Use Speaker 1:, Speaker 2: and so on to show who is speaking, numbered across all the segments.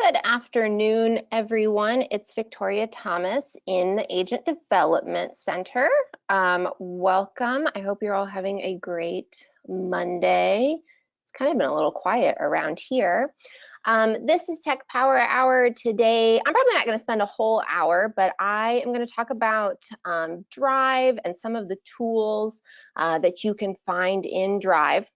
Speaker 1: Good afternoon, everyone. It's Victoria Thomas in the Agent Development Center. Welcome. I hope you're all having a great Monday. It's kind of been a little quiet around here. This is Tech Power Hour today. I'm probably not going to spend a whole hour, but I am going to talk about Drive and some of the tools that you can find in Drive.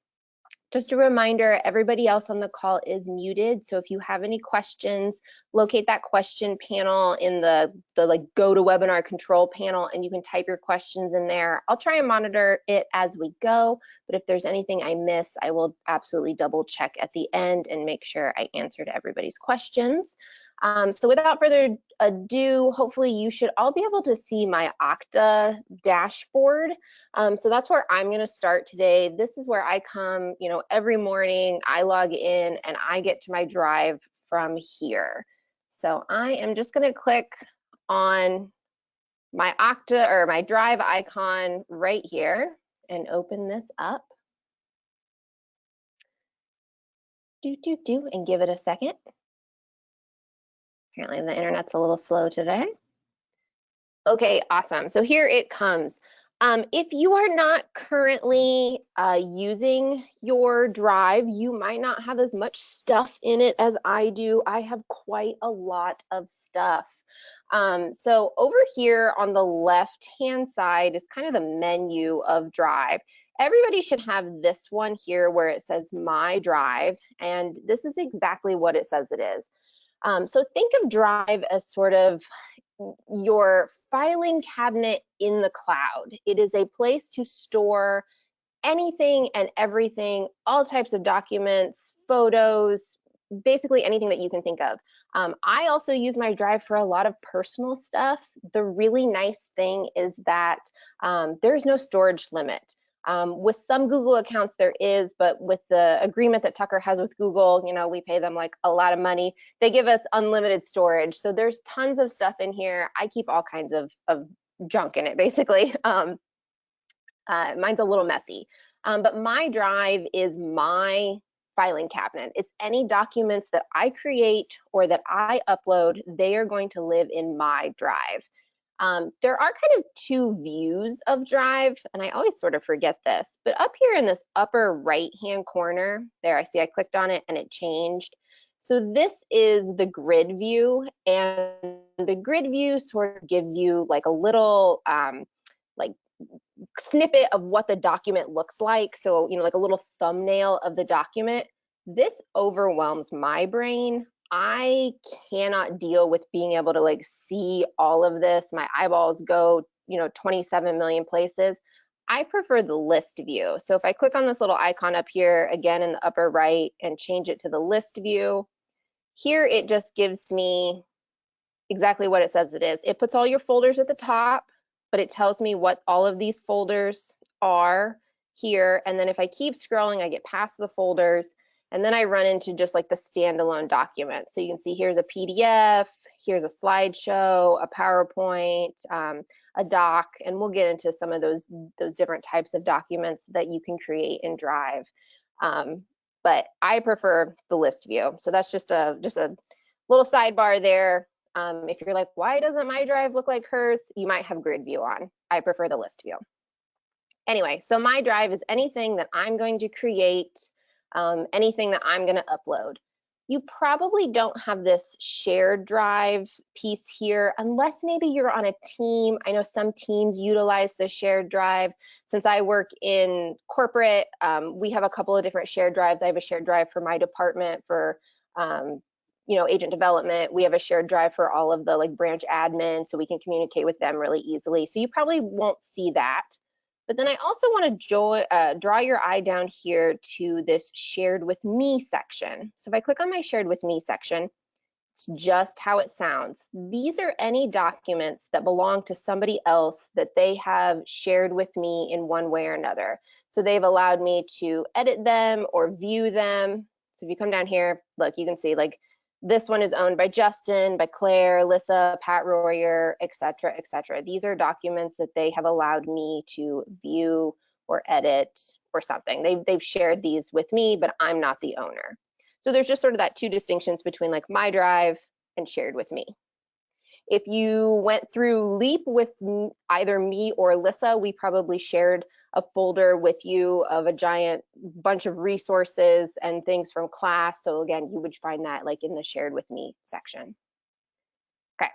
Speaker 1: Just a reminder, everybody else on the call is muted, so if you have any questions, locate that question panel in the like GoToWebinar control panel, and you can type your questions in there. I'll try and monitor it as we go, but if there's anything I miss, I will absolutely double check at the end and make sure I answered everybody's questions. So without further ado, hopefully you should all be able to see my Okta dashboard. So that's where I'm going to start today. This is where I come, every morning I log in and I get to my Drive from here. So I am just going to click on my Okta or my Drive icon right here and open this up. And give it a second. Apparently the internet's a little slow today. Okay, awesome. So here it comes. If you are not currently using your Drive, you might not have as much stuff in it as I do. I have quite a lot of stuff. So over here on the left-hand side is kind of the menu of Drive. Everybody should have this one here where it says My Drive, and this is exactly what it says it is. So think of Drive as sort of your filing cabinet in the cloud. It is a place to store anything and everything, all types of documents, photos, basically anything that you can think of. I also use my Drive for a lot of personal stuff. The really nice thing is that there's no storage limit. With some Google accounts there is, but with the agreement that Tucker has with Google, we pay them like a lot of money. They give us unlimited storage. So there's tons of stuff in here. I keep all kinds of junk in it, basically. Mine's a little messy. But my Drive is my filing cabinet. It's any documents that I create or that I upload, they are going to live in my Drive. There are kind of two views of Drive, and I always sort of forget this, but up here in this upper right-hand corner, there I see I clicked on it and it changed. So this is the grid view, and the grid view sort of gives you like a little like snippet of what the document looks like. So, like a little thumbnail of the document. This overwhelms my brain. I cannot deal with being able to like see all of this. My eyeballs go, 27 million places. I prefer the list view. So if I click on this little icon up here, again in the upper right, and change it to the list view, here it just gives me exactly what it says it is. It puts all your folders at the top, but it tells me what all of these folders are here. And then if I keep scrolling, I get past the folders, and then I run into just like the standalone document. So you can see here's a PDF, here's a slideshow, a PowerPoint, a doc, and we'll get into some of those different types of documents that you can create in Drive. But I prefer the list view. So that's just a little sidebar there. If you're like, why doesn't my Drive look like hers? You might have grid view on. I prefer the list view. Anyway, so my Drive is anything that I'm going to create, anything that I'm going to upload. You probably don't have this shared Drive piece here unless maybe you're on a team. I know some teams utilize the shared Drive. Since I work in corporate, we have a couple of different shared drives. I have a shared drive for my department for agent development. We have a shared Drive for all of the like branch admin, so we can communicate with them really easily. So you probably won't see that. But then I also want to draw your eye down here to this shared with me section. So if I click on my shared with me section, it's just how it sounds. These are any documents that belong to somebody else that they have shared with me in one way or another. So they've allowed me to edit them or view them. So if you come down here, look, you can see like this one is owned by Justin, by Claire, Lissa, Pat Royer, etc., etc. These are documents that they have allowed me to view or edit or something. They've shared these with me, but I'm not the owner. So there's just sort of that two distinctions between like My Drive and Shared with Me. If you went through Leap with either me or Alyssa, we probably shared a folder with you of a giant bunch of resources and things from class. So again, you would find that like in the Shared with Me section. Okay,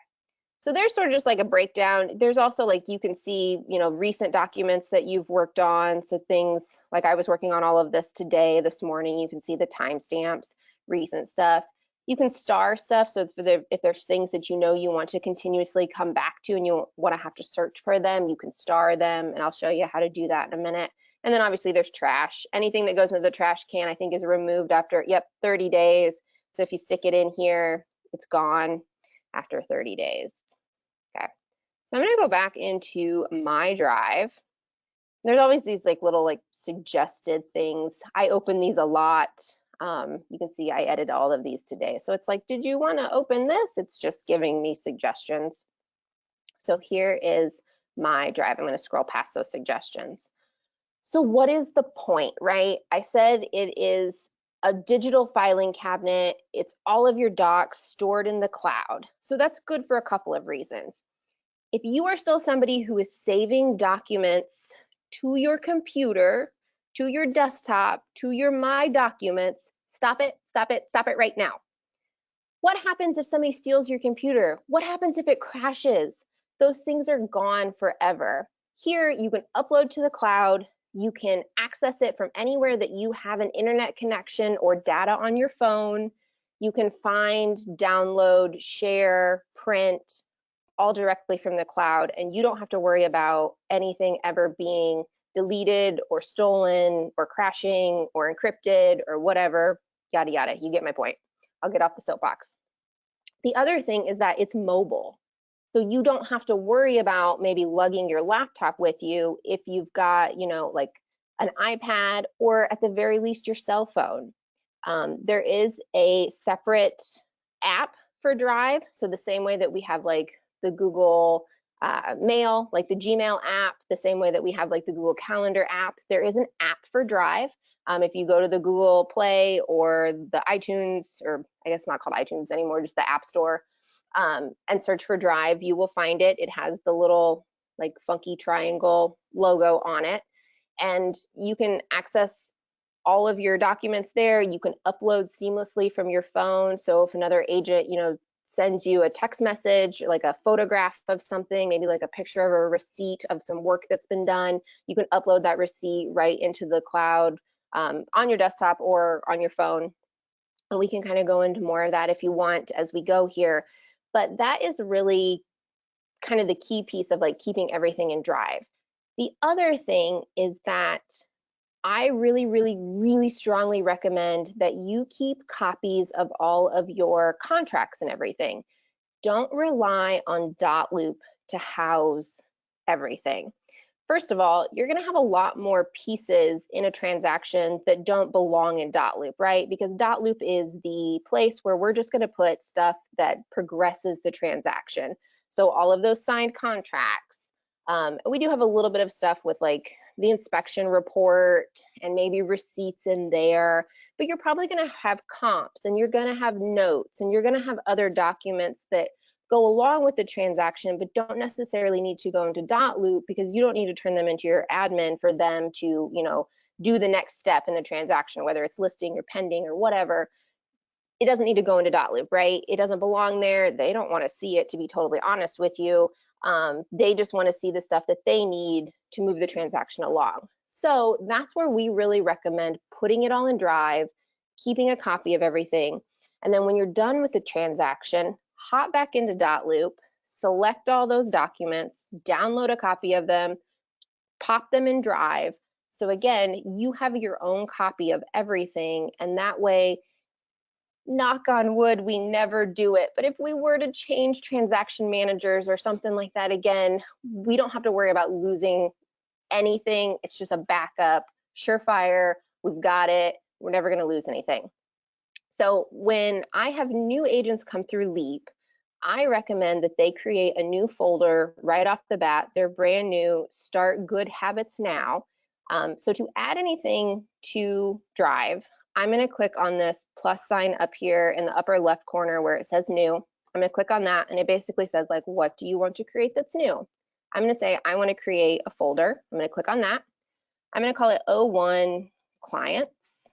Speaker 1: so there's sort of just like a breakdown. There's also like, you can see, you know, recent documents that you've worked on. So things like I was working on all of this today, this morning, you can see the timestamps, recent stuff. You can star stuff, so if there's things that you know you want to continuously come back to and you don't want to have to search for them, you can star them, and I'll show you how to do that in a minute. And then obviously there's trash. Anything that goes into the trash can, I think, is removed after, 30 days. So if you stick it in here, it's gone after 30 days. Okay, so I'm gonna go back into My Drive. There's always these like little like suggested things. I open these a lot. You can see I edited all of these today. So it's like, did you want to open this? It's just giving me suggestions. So here is My Drive. I'm going to scroll past those suggestions. So what is the point, right? I said it is a digital filing cabinet. It's all of your docs stored in the cloud. So that's good for a couple of reasons. If you are still somebody who is saving documents to your computer, to your desktop, to your My Documents, stop it, stop it, stop it right now. What happens if somebody steals your computer? What happens if it crashes? Those things are gone forever. Here, you can upload to the cloud. You can access it from anywhere that you have an internet connection or data on your phone. You can find, download, share, print, all directly from the cloud, and you don't have to worry about anything ever being deleted or stolen or crashing or encrypted or whatever, yada yada. You get my point. I'll get off the soapbox. The other thing is that it's mobile. So you don't have to worry about maybe lugging your laptop with you if you've got, you know, like an iPad or at the very least your cell phone. There is a separate app for Drive. So the same way that we have like the Google Mail, like the Gmail app, the same way that we have like the Google Calendar app, there is an app for Drive. If you go to the Google Play or the iTunes, or I guess not called iTunes anymore, just the App Store, and search for Drive, you will find it. It has the little like funky triangle logo on it, and you can access all of your documents there. You can upload seamlessly from your phone. So if another agent, you know, sends you a text message, like a photograph of something, maybe like a picture of a receipt of some work that's been done, you can upload that receipt right into the cloud on your desktop or on your phone. And we can kind of go into more of that if you want as we go here. But that is really kind of the key piece of like keeping everything in Drive. The other thing is that I really, really, really strongly recommend that you keep copies of all of your contracts and everything. Don't rely on dotloop to house everything. First of all, you're going to have a lot more pieces in a transaction that don't belong in dotloop, right? Because dotloop is the place where we're just going to put stuff that progresses the transaction. So all of those signed contracts. We do have a little bit of stuff with like the inspection report and maybe receipts in there, but you're probably going to have comps and you're going to have notes and you're going to have other documents that go along with the transaction, but don't necessarily need to go into dotloop because you don't need to turn them into your admin for them to, you know, do the next step in the transaction, whether it's listing or pending or whatever. It doesn't need to go into dotloop, right? It doesn't belong there. They don't want to see it, to be totally honest with you. They just want to see the stuff that they need to move the transaction along. So that's where we really recommend putting it all in Drive, keeping a copy of everything. And then when you're done with the transaction, hop back into dotloop, select all those documents, download a copy of them, pop them in Drive. So again, you have your own copy of everything, and that way, knock on wood, we never do it. But if we were to change transaction managers or something like that again, we don't have to worry about losing anything. It's just a backup, surefire, we've got it, we're never going to lose anything. So when I have new agents come through Leap, I recommend that they create a new folder right off the bat. They're brand new, start Good Habits Now. So to add anything to Drive, I'm going to click on this plus sign up here in the upper left corner where it says new. I'm going to click on that, and it basically says, like, what do you want to create that's new? I'm going to say I want to create a folder. I'm going to click on that. I'm going to call it O1 clients.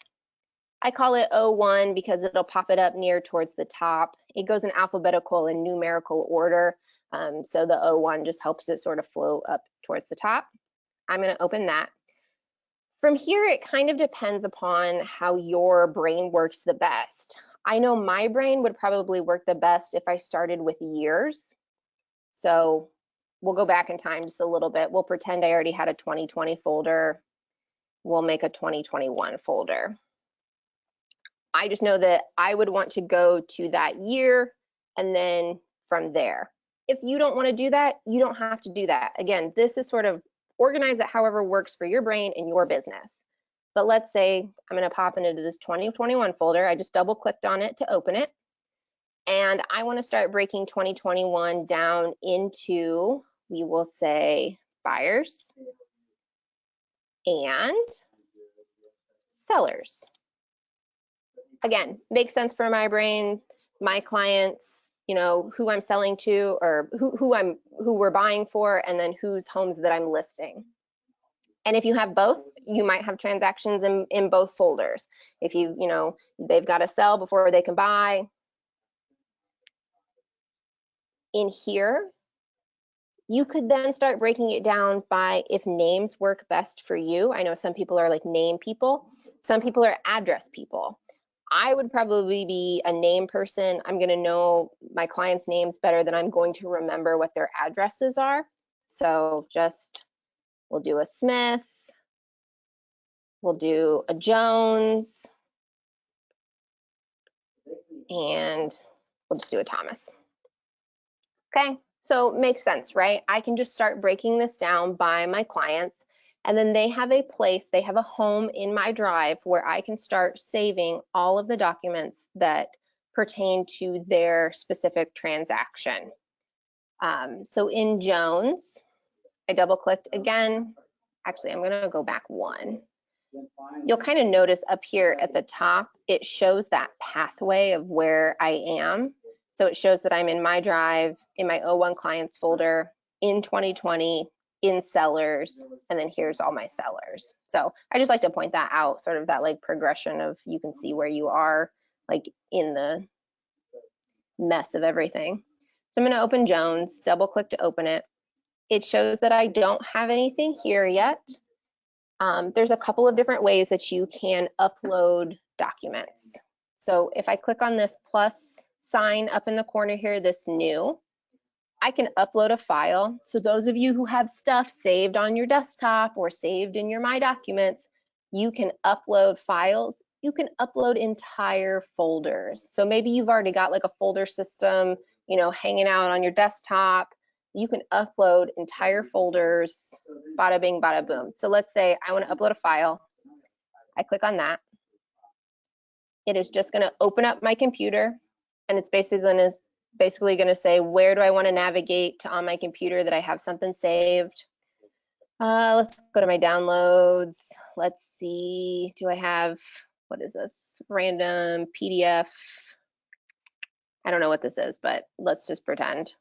Speaker 1: I call it O1 because it'll pop it up near towards the top. It goes in alphabetical and numerical order, so the O1 just helps it sort of flow up towards the top. I'm going to open that. From here, it kind of depends upon how your brain works the best. I know my brain would probably work the best if I started with years. So we'll go back in time just a little bit. We'll pretend I already had a 2020 folder. We'll make a 2021 folder. I just know that I would want to go to that year and then from there. If you don't want to do that, you don't have to do that. Again, this is sort of organize it however works for your brain and your business. But let's say I'm going to pop into this 2021 folder. I just double clicked on it to open it. And I want to start breaking 2021 down into, we will say, buyers and sellers. Again, makes sense for my brain, my clients, you know, who I'm selling to or who we're buying for, and then whose homes that I'm listing. And if you have both, you might have transactions in both folders. If you know, they've got to sell before they can buy. In here, you could then start breaking it down by if names work best for you. I know some people are like name people. Some people are address people. I would probably be a name person. I'm going to know my clients' names better than I'm going to remember what their addresses are. So just, we'll do a Smith. We'll do a Jones. And we'll just do a Thomas. Okay, so makes sense, right? I can just start breaking this down by my clients, and then they have a place, they have a home in my drive where I can start saving all of the documents that pertain to their specific transaction. So in Jones, I double clicked again. Actually, I'm gonna go back one. You'll kind of notice up here at the top, it shows that pathway of where I am. So it shows that I'm in my drive, in my O1 clients folder, in 2020, in sellers, and then here's all my sellers. So I just like to point that out, sort of that like progression of, you can see where you are like in the mess of everything. So I'm going to open Jones, double click to open it. It shows that I don't have anything here yet. There's a couple of different ways that you can upload documents. So if I click on this plus sign up in the corner here, this new, I can upload a file. So those of you who have stuff saved on your desktop or saved in your My Documents, you can upload files. You can upload entire folders. So maybe you've already got like a folder system, you know, hanging out on your desktop. You can upload entire folders, bada bing, bada boom. So let's say I want to upload a file. I click on that. It is just going to open up my computer, and it's basically going to say, where do I want to navigate to on my computer that I have something saved? Let's go to my downloads. Let's see, do I have, what is this? Random PDF. I don't know what this is, but let's just pretend.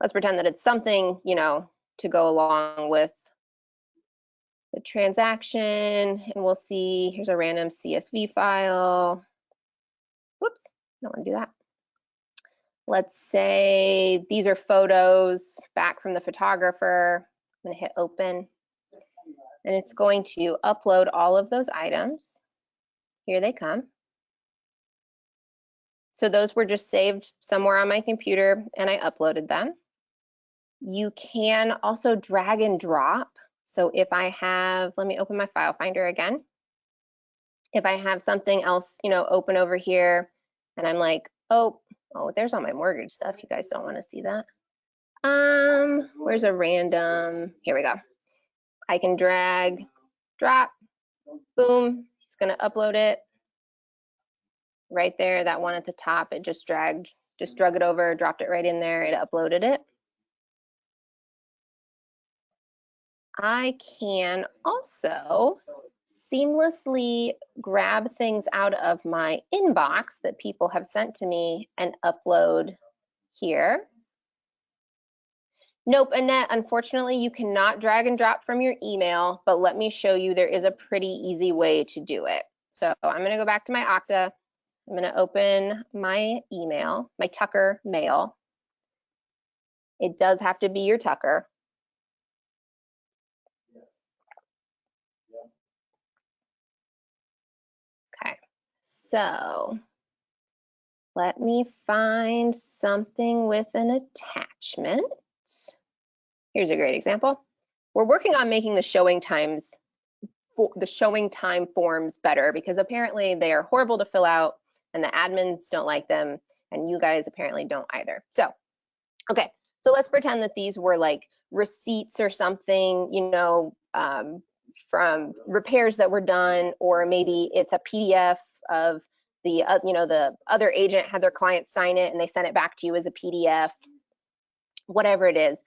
Speaker 1: Let's pretend that it's something, you know, to go along with the transaction, and we'll see, here's a random CSV file. Whoops, don't want to do that. Let's say these are photos back from the photographer. I'm going to hit open, and it's going to upload all of those items. Here they come. So those were just saved somewhere on my computer, and I uploaded them. You can also drag and drop. So if I have, let me open my file finder again. If I have something else, you know, open over here, and I'm like, oh, there's all my mortgage stuff. You guys don't want to see that. Where's a random? Here we go. I can drag, drop, boom. It's gonna upload it right there. That one at the top, it just drug it over, dropped it right in there. It uploaded it. I can also seamlessly grab things out of my inbox that people have sent to me and upload here. Nope, Annette, unfortunately, you cannot drag and drop from your email, but let me show you there is a pretty easy way to do it. So I'm gonna go back to my Okta. I'm gonna open my email, my Tucker mail. It does have to be your Tucker. Okay, so let me find something with an attachment. Here's a great example. We're working on making the showing time forms better because apparently they are horrible to fill out and the admins don't like them and you guys apparently don't either. So, okay, so let's pretend that these were like receipts or something, you know, from repairs that were done, or maybe it's a PDF of the, you know, the other agent had their client sign it and they sent it back to you as a PDF, whatever it is.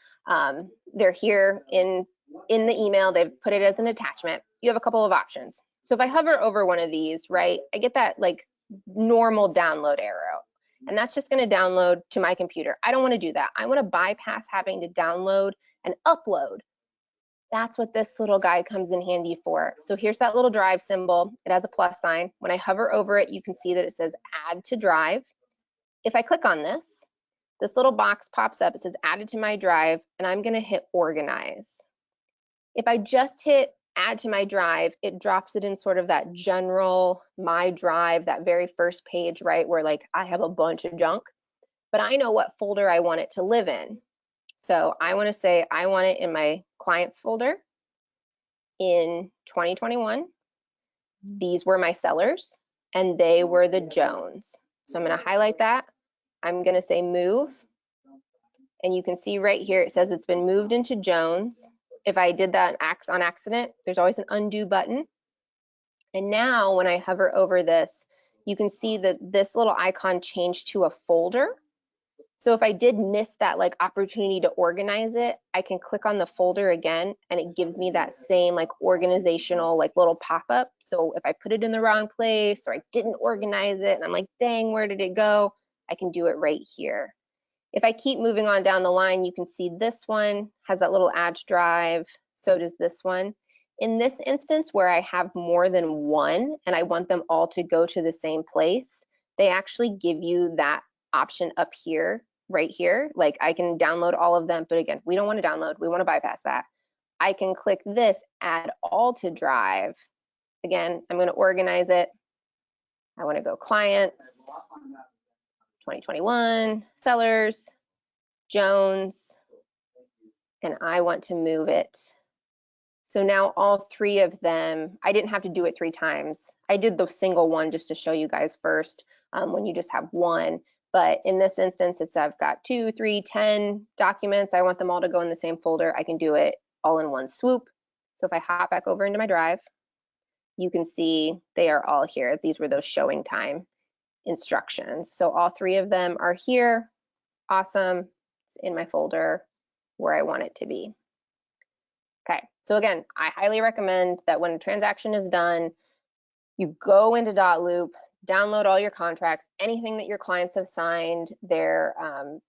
Speaker 1: They're here in the email, they've put it as an attachment. You have a couple of options. So if I hover over one of these, right, I get that like normal download arrow, and that's just gonna download to my computer. I don't wanna do that. I wanna bypass having to download and upload. That's what this little guy comes in handy for. So here's that little drive symbol. It has a plus sign. When I hover over it, you can see that it says add to drive. If I click on this, this little box pops up. It says added to my drive, and I'm gonna hit organize. If I just hit add to my drive, it drops it in sort of that general my drive, that very first page, right, where like I have a bunch of junk, but I know what folder I want it to live in. So I want to say I want it in my clients folder in 2021. These were my sellers and they were the Jones. So I'm going to highlight that. I'm going to say move. And you can see right here, it says it's been moved into Jones. If I did that on accident, there's always an undo button. And now when I hover over this, you can see that this little icon changed to a folder. So if I did miss that like opportunity to organize it, I can click on the folder again and it gives me that same like organizational like little pop-up. So if I put it in the wrong place or I didn't organize it and I'm like, dang, where did it go? I can do it right here. If I keep moving on down the line, you can see this one has that little add to drive. So does this one. In this instance where I have more than one and I want them all to go to the same place, they actually give you that option up here, right here. Like I can download all of them, but again, we don't want to download, we want to bypass that. I can click this, add all to drive. Again, I'm going to organize it. I want to go clients, 2021, sellers, Jones, and I want to move it. So now all three of them, I didn't have to do it 3 times. I did the single one just to show you guys first when you just have one. But in this instance, it's I've got 2, 3, 10 documents. I want them all to go in the same folder. I can do it all in one swoop. So if I hop back over into my drive, you can see they are all here. These were those showing time instructions. So all 3 of them are here. Awesome. It's in my folder where I want it to be. Okay, so again, I highly recommend that when a transaction is done, you go into dotloop, download all your contracts, anything that your clients have signed, their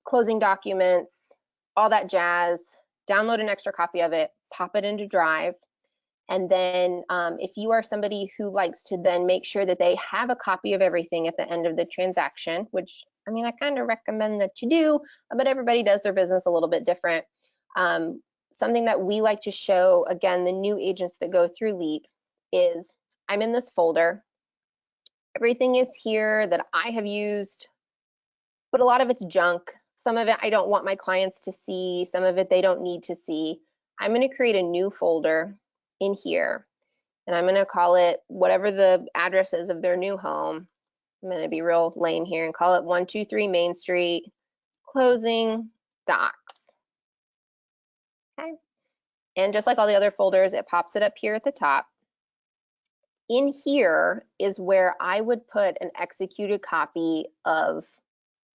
Speaker 1: closing documents, all that jazz, download an extra copy of it, pop it into Drive. And then if you are somebody who likes to then make sure that they have a copy of everything at the end of the transaction, which I mean, I kind of recommend that you do, but everybody does their business a little bit different. Something that we like to show, again, the new agents that go through Leap is I'm in this folder. Everything is here that I have used, but a lot of it's junk. Some of it I don't want my clients to see. Some of it they don't need to see. I'm going to create a new folder in here, and I'm going to call it whatever the address is of their new home. I'm going to be real lame here and call it 123 Main Street, closing docs. Okay. And just like all the other folders, it pops it up here at the top. In here is where I would put an executed copy of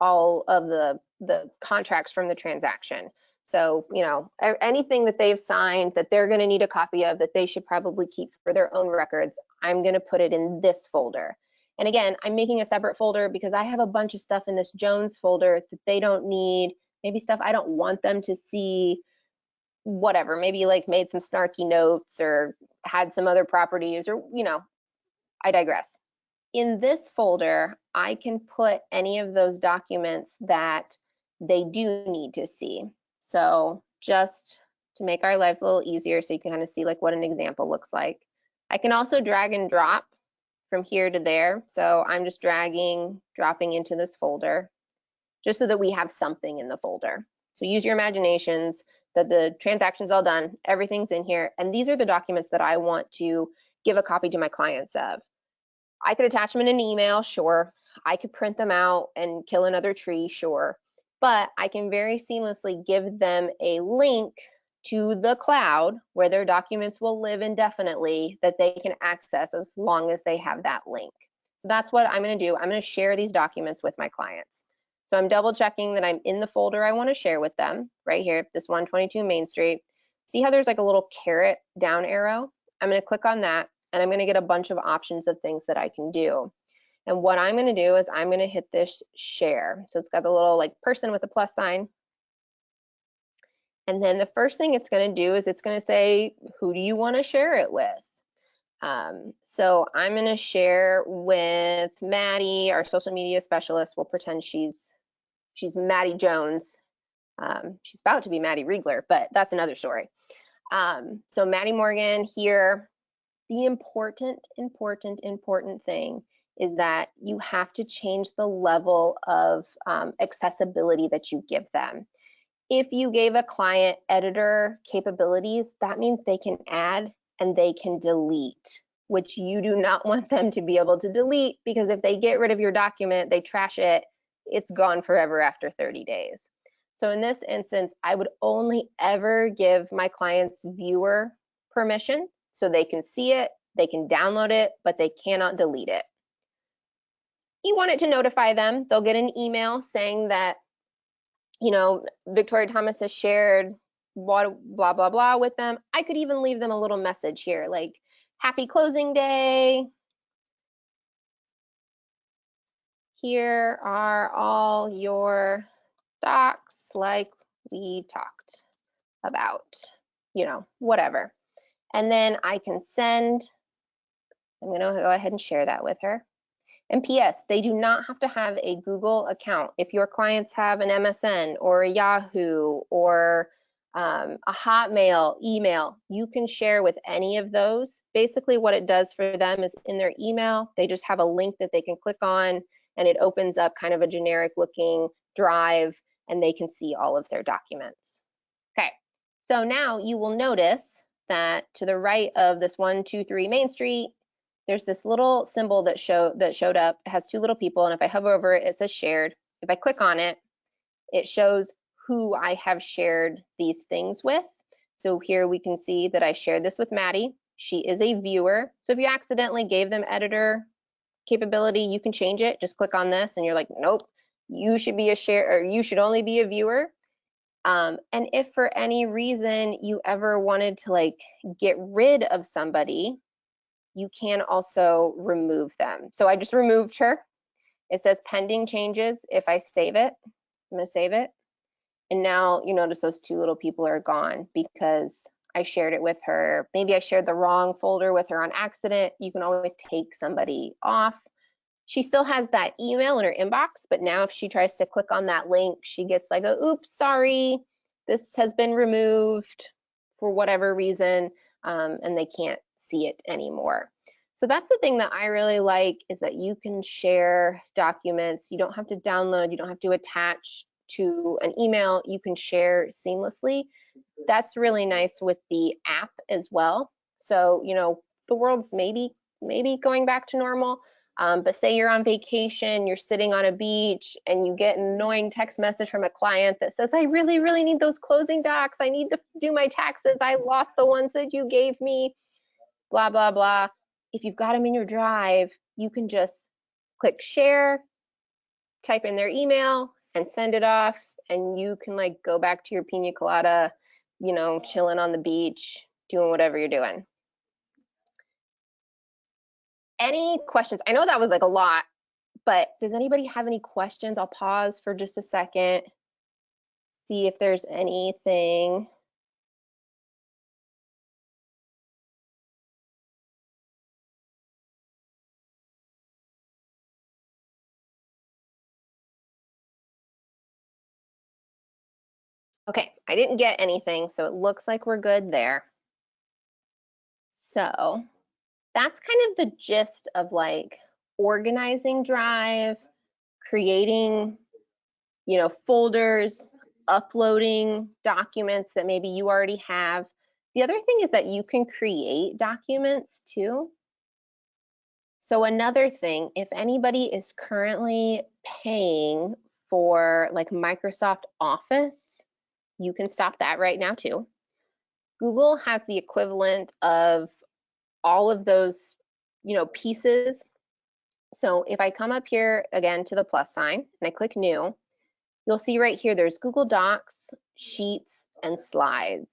Speaker 1: all of the contracts from the transaction. So, you know, anything that they've signed that they're going to need a copy of that they should probably keep for their own records, I'm going to put it in this folder. And again, I'm making a separate folder because I have a bunch of stuff in this Jones folder that they don't need, maybe stuff I don't want them to see, whatever, maybe like made some snarky notes or had some other properties, or, you know, I digress. In this folder, I can put any of those documents that they do need to see. So just to make our lives a little easier, so you can kind of see like what an example looks like. I can also drag and drop from here to there. So I'm just dragging, dropping into this folder, just so that we have something in the folder. So use your imaginations that the transaction's all done, everything's in here, and these are the documents that I want to give a copy to my clients of. I could attach them in an email, sure. I could print them out and kill another tree, sure. But I can very seamlessly give them a link to the cloud where their documents will live indefinitely that they can access as long as they have that link. So that's what I'm going to do. I'm going to share these documents with my clients. So I'm double checking that I'm in the folder I want to share with them right here, this 122 Main Street. See how there's like a little caret down arrow? I'm going to click on that, and I'm going to get a bunch of options of things that I can do. And what I'm going to do is I'm going to hit this share. So it's got the little like person with a plus sign. And then the first thing it's going to do is it's going to say, who do you want to share it with? So I'm going to share with Maddie, our social media specialist. We'll pretend she's Maddie Jones. She's about to be Maddie Riegler, but that's another story. So Maddie Morgan here. The important thing is that you have to change the level of accessibility that you give them. If you gave a client editor capabilities, that means they can add and they can delete, which you do not want them to be able to delete, because if they get rid of your document, they trash it, it's gone forever after 30 days. So in this instance, I would only ever give my client's viewer permission, so they can see it, they can download it, but they cannot delete it. You want it to notify them. They'll get an email saying that, you know, Victoria Thomas has shared blah, blah, blah, blah with them. I could even leave them a little message here, like, happy closing day. Here are all your docs like we talked about, you know, whatever. And then I can send, I'm going to go ahead and share that with her. And PS, they do not have to have a Google account. If your clients have an MSN or a Yahoo or a Hotmail email, you can share with any of those. Basically what it does for them is in their email, they just have a link that they can click on, and it opens up kind of a generic looking drive, and they can see all of their documents. Okay, so now you will notice that to the right of this 123 Main Street, there's this little symbol that showed up. It has two little people, and if I hover over it, it says shared. If I click on it, it shows who I have shared these things with. So here we can see that I shared this with Maddie. She is a viewer. So if you accidentally gave them editor capability, you can change it. Just click on this and you're like, nope, you should be a share, or you should only be a viewer. And if for any reason you ever wanted to like get rid of somebody, you can also remove them. So I just removed her. It says pending changes. If I save it, I'm going to save it. And now you notice those two little people are gone because I shared it with her. Maybe I shared the wrong folder with her on accident. You can always take somebody off. She still has that email in her inbox, but now if she tries to click on that link, she gets like a, oops, sorry, this has been removed for whatever reason, and they can't see it anymore. So that's the thing that I really like, is that you can share documents. You don't have to download, you don't have to attach to an email, you can share seamlessly. That's really nice with the app as well. So, you know, the world's maybe going back to normal, but say you're on vacation, you're sitting on a beach, and you get an annoying text message from a client that says, I really, really need those closing docs. I need to do my taxes. I lost the ones that you gave me, blah, blah, blah. If you've got them in your drive, you can just click share, type in their email, and send it off, and you can like go back to your pina colada, you know, chilling on the beach, doing whatever you're doing. Any questions? I know that was like a lot, but does anybody have any questions? I'll pause for just a second, see if there's anything. Okay, I didn't get anything, so it looks like we're good there. So that's kind of the gist of like organizing Drive, creating, folders, uploading documents that maybe you already have. The other thing is that you can create documents too. So another thing, if anybody is currently paying for like Microsoft Office, you can stop that right now too. Google has the equivalent of all of those, pieces. So if I come up here again to the plus sign and I click new, you'll see right here there's Google Docs, Sheets, and Slides.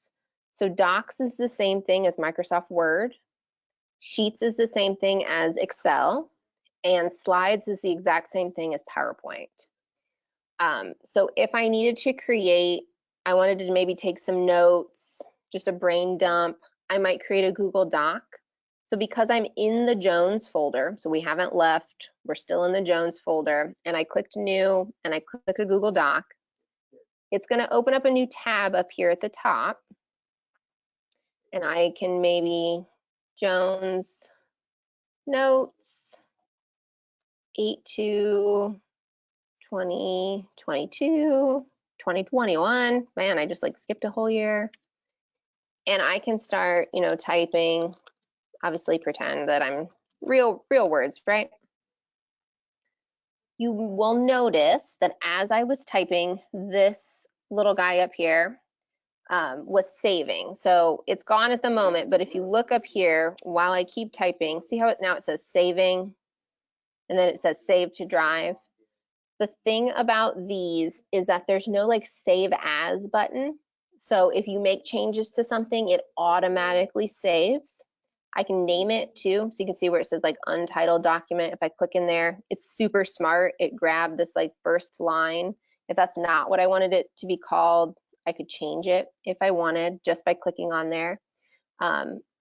Speaker 1: So Docs is the same thing as Microsoft Word. Sheets is the same thing as Excel. And Slides is the exact same thing as PowerPoint. So if I needed to create, I wanted to maybe take some notes, just a brain dump, I might create a Google Doc. So because I'm in the Jones folder, so we haven't left, we're still in the Jones folder, and I clicked new and I click a Google Doc, it's going to open up a new tab up here at the top. And I can maybe Jones notes 8/2/2022, 2021. Man, I just like skipped a whole year. And I can start, typing, obviously pretend that I'm real words, right? You will notice that as I was typing, this little guy up here was saving. So it's gone at the moment, but if you look up here while I keep typing, see how now it says saving, and then it says save to Drive. The thing about these is that there's no like save as button. So if you make changes to something, it automatically saves. I can name it too. So you can see where it says like untitled document. If I click in there, it's super smart. It grabbed this like first line. If that's not what I wanted it to be called, I could change it if I wanted just by clicking on there.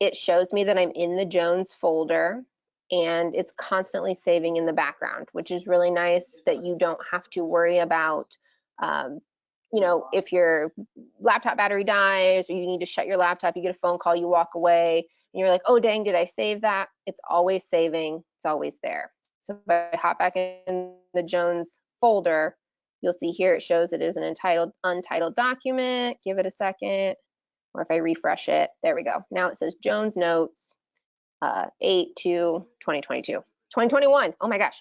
Speaker 1: It shows me that I'm in the Jones folder and it's constantly saving in the background, which is really nice that you don't have to worry about, if your laptop battery dies or you need to shut your laptop, you get a phone call, you walk away, and you're like, oh, dang, did I save that? It's always saving. It's always there. So if I hop back in the Jones folder, you'll see here it shows it is an untitled document. Give it a second. Or if I refresh it, there we go. Now it says Jones Notes 8/2/2022. 2021, oh my gosh.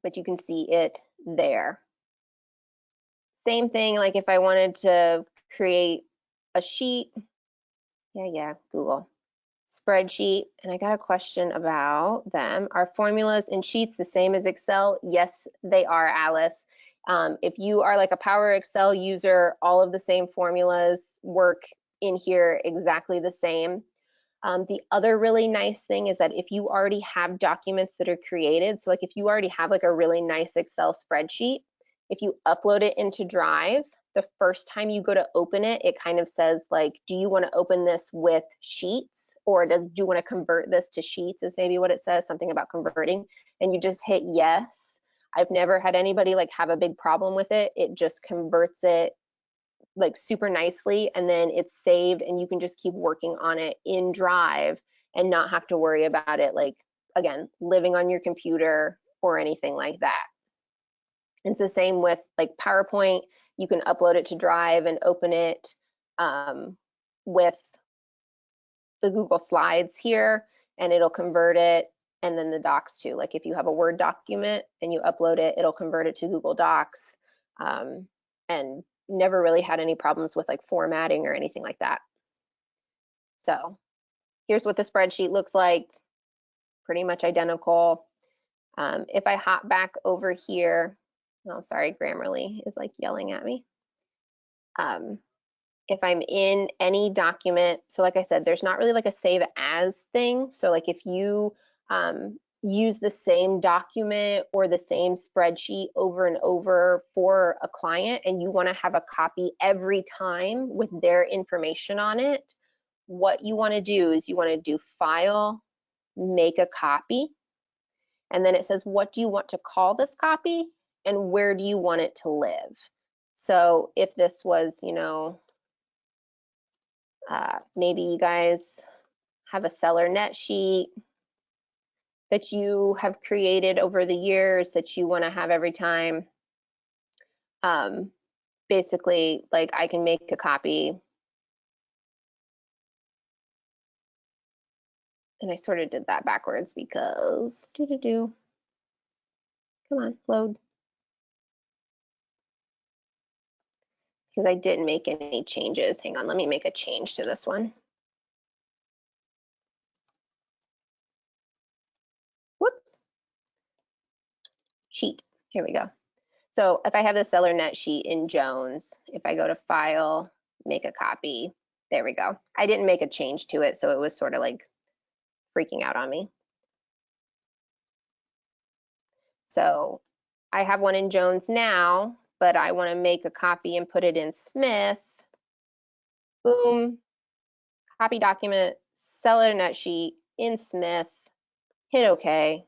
Speaker 1: But you can see it there. Same thing, like if I wanted to create a sheet, Google spreadsheet, and I got a question about them. Are formulas in Sheets the same as Excel? Yes, they are, Alice. If you are like a Power Excel user, all of the same formulas work in here exactly the same. The other really nice thing is that if you already have documents that are created, so like if you already have like a really nice Excel spreadsheet, if you upload it into Drive, the first time you go to open it, it kind of says like, do you want to open this with Sheets, or do you want to convert this to Sheets, is maybe what it says, something about converting, and you just hit yes. I've never had anybody like have a big problem with it. It just converts it like super nicely, and then it's saved and you can just keep working on it in Drive and not have to worry about it, like, again, living on your computer or anything like that. It's the same with like PowerPoint. You can upload it to Drive and open it with the Google Slides here, and it'll convert it, and then the Docs too. Like if you have a Word document and you upload it, it'll convert it to Google Docs, and never really had any problems with like formatting or anything like that. So here's what the spreadsheet looks like, pretty much identical. If I hop back over here, oh, sorry, Grammarly is like yelling at me. if I'm in any document, so like I said, there's not really like a save as thing. So like if you use the same document or the same spreadsheet over and over for a client and you want to have a copy every time with their information on it, what you want to do is you want to do File, Make a Copy, and then it says, what do you want to call this copy and where do you want it to live? So if this was, you know, maybe you guys have a seller net sheet that you have created over the years that you want to have every time. Basically, like I can make a copy. And I sort of did that backwards because, come on, load. Because I didn't make any changes. Hang on, let me make a change to this one. Whoops. Sheet, here we go. So if I have the seller net sheet in Jones, if I go to File, Make a Copy, there we go. I didn't make a change to it, so it was sort of like freaking out on me. So I have one in Jones now, but I want to make a copy and put it in Smith. Boom, copy document, seller net sheet in Smith, hit OK.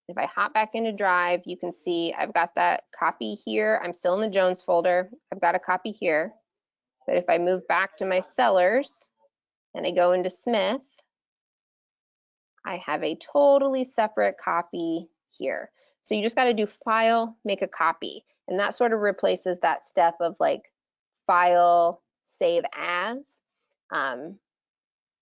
Speaker 1: If I hop back into Drive, you can see I've got that copy here. I'm still in the Jones folder. I've got a copy here. But if I move back to my sellers and I go into Smith, I have a totally separate copy here. So you just got to do File, Make a Copy. And that sort of replaces that step of like File, Save As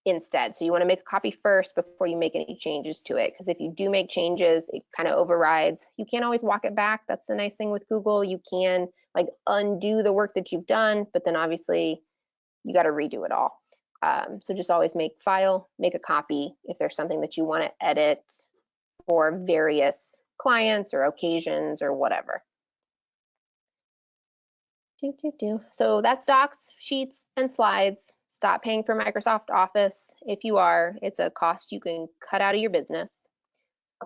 Speaker 1: instead. So you want to make a copy first before you make any changes to it, because if you do make changes, it kind of overrides. You can't always walk it back. That's the nice thing with Google. You can like undo the work that you've done, but then obviously you got to redo it all. So just always make File, Make a Copy if there's something that you want to edit for various clients or occasions or whatever. So that's Docs, Sheets, and Slides. Stop paying for Microsoft Office. If you are, it's a cost you can cut out of your business.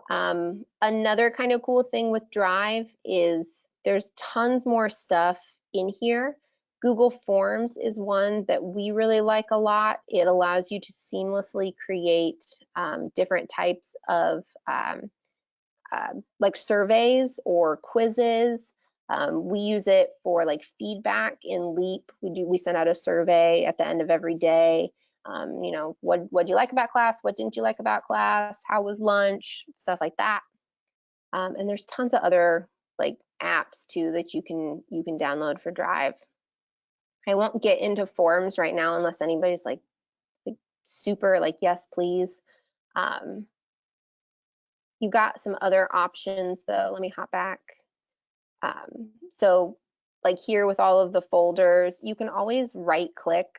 Speaker 1: Another kind of cool thing with Drive is there's tons more stuff in here. Google Forms is one that we really like a lot. It allows you to seamlessly create different types of like surveys or quizzes. We use it for like feedback in Leap. We send out a survey at the end of every day. You know, what'd you like about class? What didn't you like about class? How was lunch? Stuff like that. And there's tons of other like apps too that you can download for Drive. I won't get into forms right now unless anybody's like super like yes please. You got some other options though. Let me hop back. So like here with all of the folders, you can always right click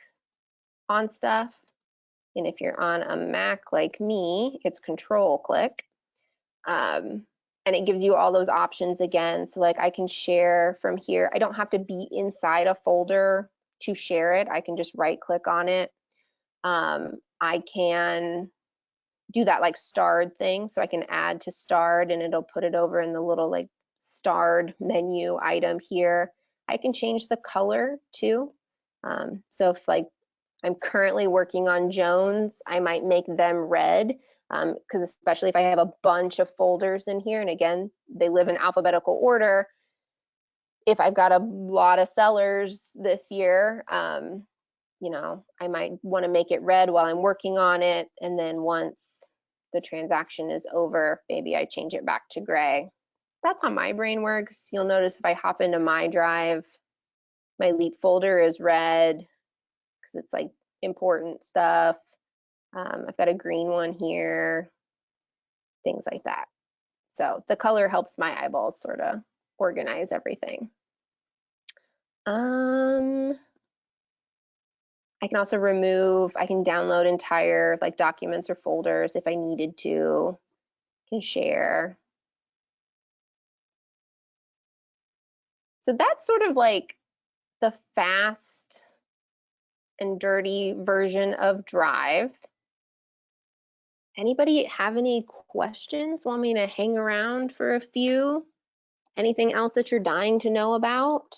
Speaker 1: on stuff. And if you're on a Mac like me, it's control click. And it gives you all those options again. So like I can share from here. I don't have to be inside a folder to share it. I can just right click on it. I can do that like starred thing. So I can add to starred and it'll put it over in the little like starred menu item here. I can change the color too. So if like I'm currently working on Jones, I might make them red because especially if I have a bunch of folders in here, and again, they live in alphabetical order. If I've got a lot of sellers this year, you know, I might want to make it red while I'm working on it. And then once the transaction is over, maybe I change it back to gray. That's how my brain works. You'll notice if I hop into my Drive, my Leap folder is red because it's like important stuff. I've got a green one here, things like that. So the color helps my eyeballs sort of organize everything. I can also remove, I can download entire like documents or folders if I needed to, can share. So that's sort of like the fast and dirty version of Drive. Anybody have any questions? Want me to hang around for a few? Anything else that you're dying to know about?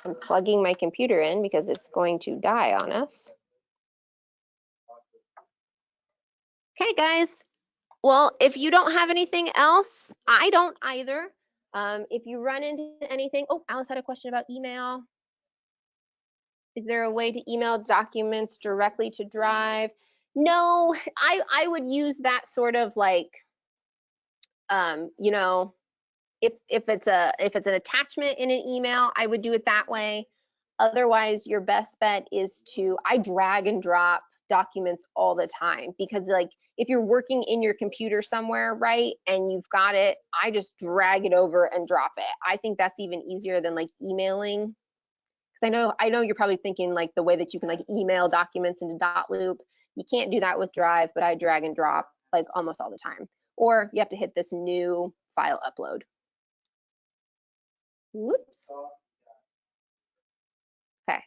Speaker 1: I'm plugging my computer in because it's going to die on us. Okay, guys. Well, if you don't have anything else, I don't either. If you run into anything, oh, Alice had a question about email. Is there a way to email documents directly to Drive? No, I would use that sort of like, you know, if it's an attachment in an email, I would do it that way. Otherwise, your best bet is I drag and drop documents all the time, because like if you're working in your computer somewhere, right, and you've got it, I just drag it over and drop it. I think that's even easier than like emailing. Because I know you're probably thinking like the way that you can like email documents into Dotloop. You can't do that with Drive, but I drag and drop like almost all the time. Or you have to hit this new file upload. Whoops. Okay.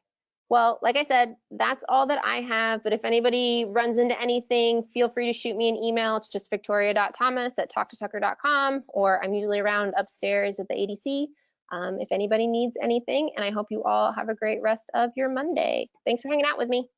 Speaker 1: Well, like I said, that's all that I have. But if anybody runs into anything, feel free to shoot me an email. It's just victoria.thomas@talktotucker.com, or I'm usually around upstairs at the ADC. If anybody needs anything, and I hope you all have a great rest of your Monday. Thanks for hanging out with me.